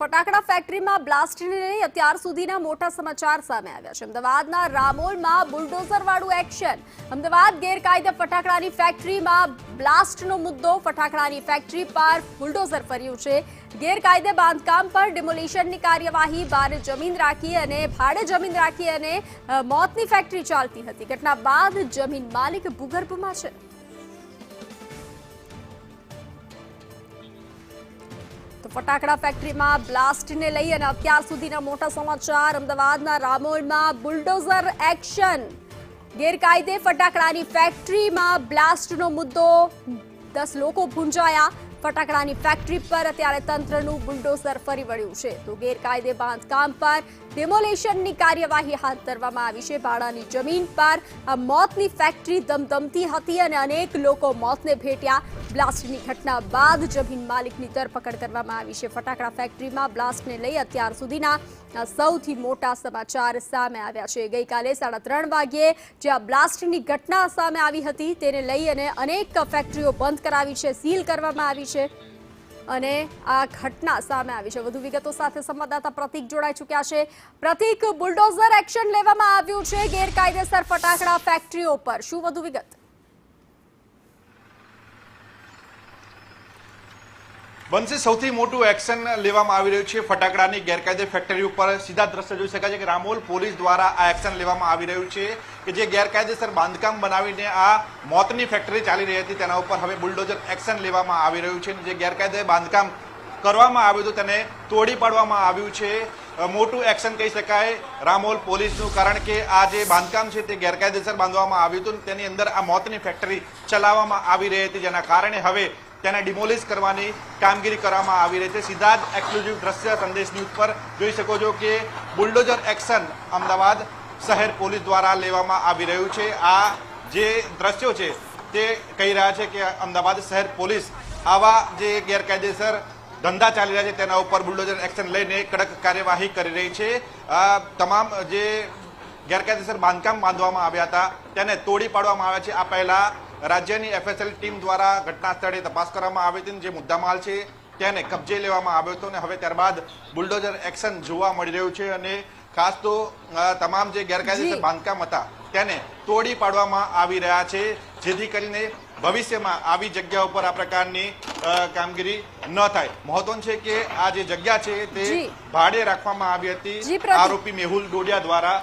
ફટાકડા ફેક્ટરીમાં બ્લાસ્ટને લઈ અત્યાર સુધીના મોટા સમાચાર સામે આવ્યા છે। અમદાવાદના રામોલમાં બુલડોઝરવાળું એક્શન। અમદાવાદ ગેરકાયદે ફટાકડાની ફેક્ટરીમાં બ્લાસ્ટનો મુદ્દો। ફટાકડાની ફેક્ટરી પર બુલડોઝર ફર્યું છે। ગેરકાયદે બાંધકામ પર ડિમોલિશનની કાર્યવાહી। ભાડે જમીન રાખી અને મોતની ફેક્ટરી ચાલતી હતી। ઘટના બાદ જમીન માલિક ભૂગર્ભમાં છે। તો ફટાકડા ફેક્ટરીમાં બ્લાસ્ટને લઈ અને અત્યાર સુધીના મોટા સમાચાર। અમદાવાદના રામોલમાં બુલડોઝર એક્શન। ગેરકાયદે ફટાકડાની ફેક્ટરીમાં બ્લાસ્ટનો મુદ્દો। 10 લોકો ભૂંજાયા। ફટાકડાની ફેક્ટરી પર અત્યારે તંત્રનું બુલડોઝર ફરી વળ્યું છે। તો ગેરકાયદે બાંધકામ પર ડેમોલિશનની કાર્યવાહી હાથ ધરવામાં આવી છે। ભાડાની જમીન પર આ મોતની ફેક્ટરી ધમધમતી હતી અને અનેક લોકો મોતને ભેટ્યા। બ્લાસ્ટની ઘટના બાદ જમીન માલિકની ધરપકડ કરવામાં આવી છે। ફટાકડા ફેક્ટરીમાં બ્લાસ્ટને લઈ અત્યાર સુધીના સૌથી મોટા સમાચાર સામે આવ્યા છે। ગઈકાલે 3:30 વાગ્યે જે આ બ્લાસ્ટની ઘટના સામે આવી હતી તેને લઈ અને અનેક ફેક્ટરીઓ બંધ કરાવી છે, સીલ કરવામાં આવી છે અને આ ઘટના સામે આવી છે। વધુ વિગતો સાથે સંવાદદાતા પ્રતિક જોડાઈ ચૂક્યા છે। પ્રતિક, બુલડોઝર એક્શન લેવામાં આવ્યું છે ગેરકાયદેસર ફટાકડા ફેક્ટરીઓ પર, શું વધુ વિગત? બંસી, સૌથી મોટું એક્શન લેવામાં આવી રહ્યું છે ફટાકડાની ગેરકાયદે ફેક્ટરી ઉપર। સીધા દ્રશ્ય જોઈ શકાય છે કે રામોલ પોલીસ દ્વારા આ એક્શન લેવામાં આવી રહ્યું છે કે જે ગેરકાયદેસર બાંધકામ બનાવીને આ મોતની ફેક્ટરી ચાલી રહી હતી તેના ઉપર હવે બુલડોઝર એક્શન લેવામાં આવી રહ્યું છે। જે ગેરકાયદે બાંધકામ કરવામાં આવ્યું હતું તેને તોડી પાડવામાં આવ્યું છે। મોટું એક્શન કહી શકાય રામોલ પોલીસનું, કારણ કે આ જે બાંધકામ છે તે ગેરકાયદેસર બાંધવામાં આવ્યું હતું, તેની અંદર આ મોતની ફેક્ટરી ચલાવવામાં આવી રહી હતી, જેના કારણે હવે તેને ડિમોલિશ કરવાની કામગીરી કરવામાં આવી રહી છે। સીધા જ એક્સક્લુઝિવ દ્રશ્ય સંદેશ ન્યૂઝ પર જોઈ શકો છો કે બુલડોઝર એક્શન અમદાવાદ શહેર પોલીસ દ્વારા લેવામાં આવી રહ્યું છે। આ જે દ્રશ્યો છે તે કહી રહ્યા છે કે અમદાવાદ શહેર પોલીસ આવા જે ગેરકાયદેસર ધંધા ચાલી રહ્યા છે તેના ઉપર બુલડોઝર એક્શન લઈને કડક કાર્યવાહી કરી રહી છે। તમામ જે ગેરકાયદેસર બાંધકામ બાંધવામાં આવ્યા હતા તેને તોડી પાડવામાં આવ્યા છે। આ પહેલા રાજ્યની FSL ટીમ દ્વારા ઘટના સ્થળે તપાસ કરવામાં આવી હતી, જે મુદ્દામાલ છે તેને કબજે લેવામાં આવ્યો હતો અને હવે ત્યારબાદ બુલડોઝર એક્શન જોવા મળી રહ્યું છે અને ખાસ તો તમામ જે ગેરકાયદેસર બાંધકામ હતા તેને તોડી પાડવામાં આવી રહ્યા છે, જેથી કરીને ભવિષ્યમાં આવી જગ્યા ઉપર આ પ્રકારની કામગીરી ન થાય। મહત્વનું છે કે આ જે જગ્યા છે તે ભાડે રાખવામાં આવી હતી આરોપી મેહુલ ડોડિયા દ્વારા।